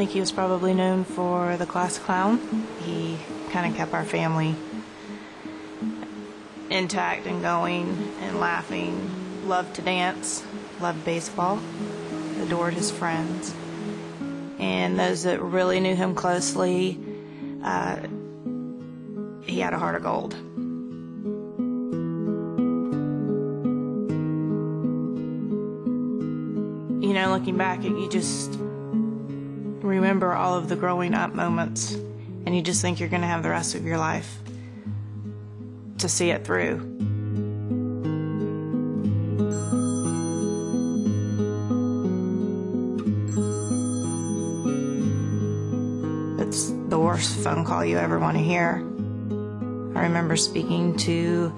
think he was probably known for the class clown. He kind of kept our family intact and going and laughing. Loved to dance, loved baseball, adored his friends. And those that really knew him closely, he had a heart of gold. You know, looking back, you just remember all of the growing up moments, and you just think you're going to have the rest of your life to see it through. It's the worst phone call you ever want to hear. I remember speaking to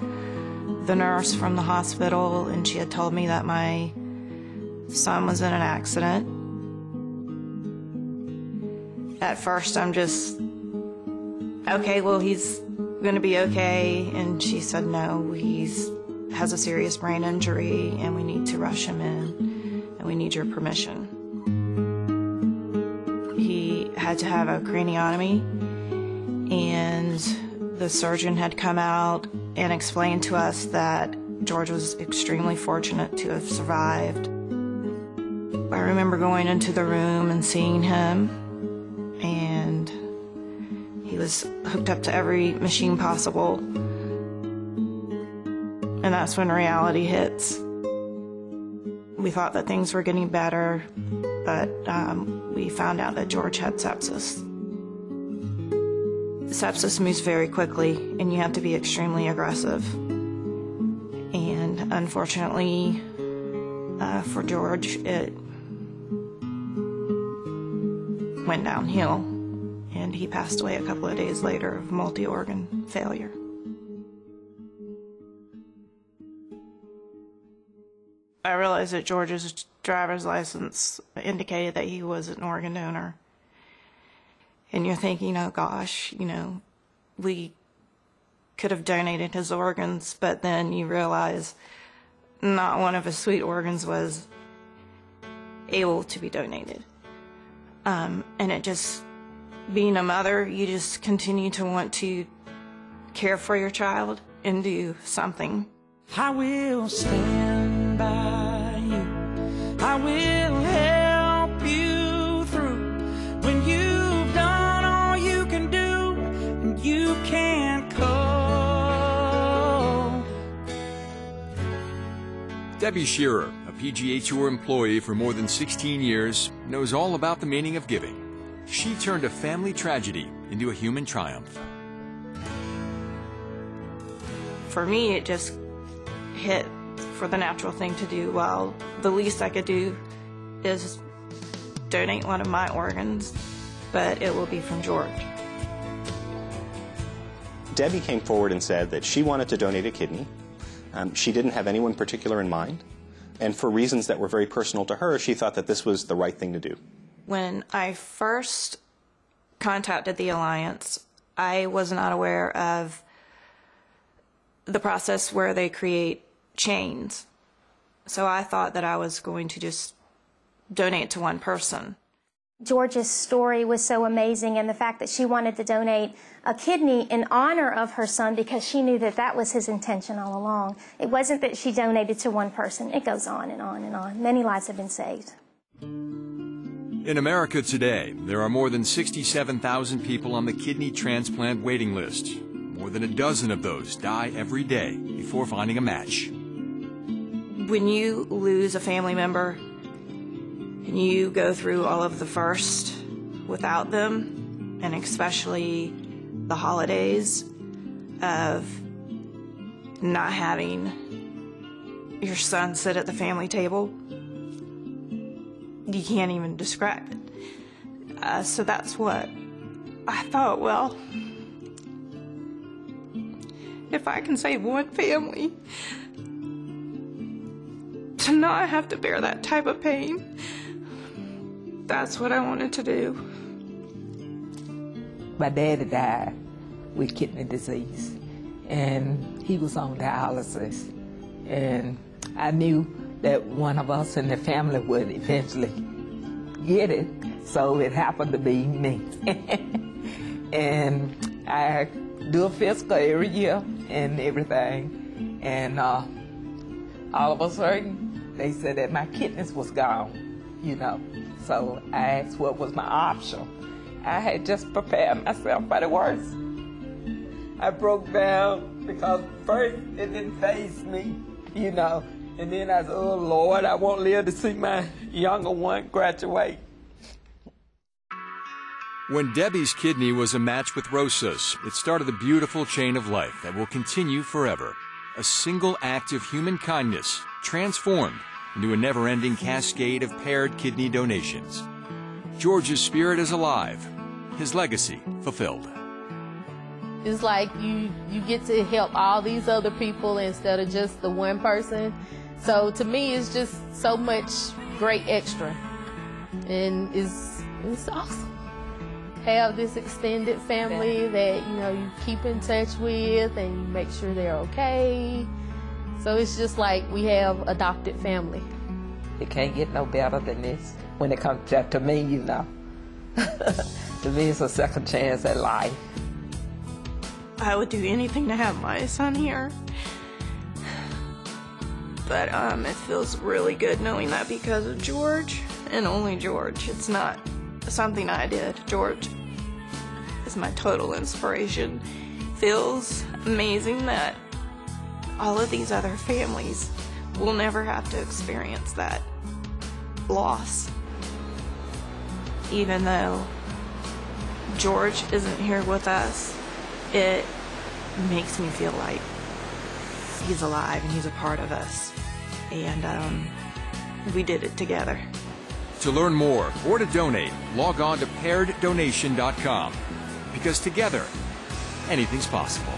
the nurse from the hospital, and she had told me that my son was in an accident. At first, I'm just, okay, well, he's going to be okay. And she said, no, has a serious brain injury, and we need to rush him in, and we need your permission. He had to have a craniotomy, and the surgeon had come out and explained to us that George was extremely fortunate to have survived. I remember going into the room and seeing him, and he was hooked up to every machine possible. And that's when reality hits. We thought that things were getting better, but we found out that George had sepsis. Sepsis moves very quickly, and you have to be extremely aggressive. And unfortunately, for George, it went downhill, and he passed away a couple of days later of multi-organ failure. I realized that George's driver's license indicated that he was an organ donor. And you're thinking, oh gosh, you know, we could have donated his organs, but then you realize not one of his sweet organs was able to be donated. And it just, being a mother, you just continue to want to care for your child and do something. I will stand by you. I will help you through when you've done all you can do and you can't call. Debbie Shearer, a PGA TOUR employee for more than 16 years, knows all about the meaning of giving. She turned a family tragedy into a human triumph. For me, it just hit for the natural thing to do. Well, the least I could do is donate one of my organs, but it will be from George. Debbie came forward and said that she wanted to donate a kidney. She didn't have anyone particular in mind, and for reasons that were very personal to her, she thought that this was the right thing to do. When I first contacted the Alliance, I was not aware of the process where they create chains. So I thought that I was going to just donate to one person. George's story was so amazing, and the fact that she wanted to donate a kidney in honor of her son because she knew that that was his intention all along. It wasn't that she donated to one person. It goes on and on and on. Many lives have been saved. In America today, there are more than 67,000 people on the kidney transplant waiting list. More than a dozen of those die every day before finding a match. When you lose a family member and you go through all of the first without them, and especially the holidays of not having your son sit at the family table, you can't even describe it. So that's what I thought, well, if I can save one family to not have to bear that type of pain, that's what I wanted to do. My daddy died with kidney disease, and he was on dialysis. And I knew that one of us in the family would eventually get it. So it happened to be me. And I do a physical every year and everything. And all of a sudden, they said that my kidneys was gone, you know. So I asked what was my option. I had just prepared myself for the worst. I broke down because first it didn't faze me, you know. And then I said, oh Lord, I won't live to see my younger one graduate. When Debbie's kidney was a match with Rosa's, it started a beautiful chain of life that will continue forever. A single act of human kindness transformed into a never-ending cascade of paired kidney donations. George's spirit is alive, his legacy fulfilled. It's like you get to help all these other people instead of just the one person. So to me, it's just so much great extra, and it's awesome. Have this extended family that you keep in touch with, and you make sure they're okay. So it's just like we have adopted family. It can't get no better than this when it comes to me, you know. To me, it's a second chance at life. I would do anything to have my son here. But it feels really good knowing that because of George, and only George. It's not something I did. George is my total inspiration. Feels amazing that all of these other families will never have to experience that loss. Even though George isn't here with us, it makes me feel like he's alive and he's a part of us. And we did it together. To learn more or to donate, log on to paireddonation.com. Because together, anything's possible.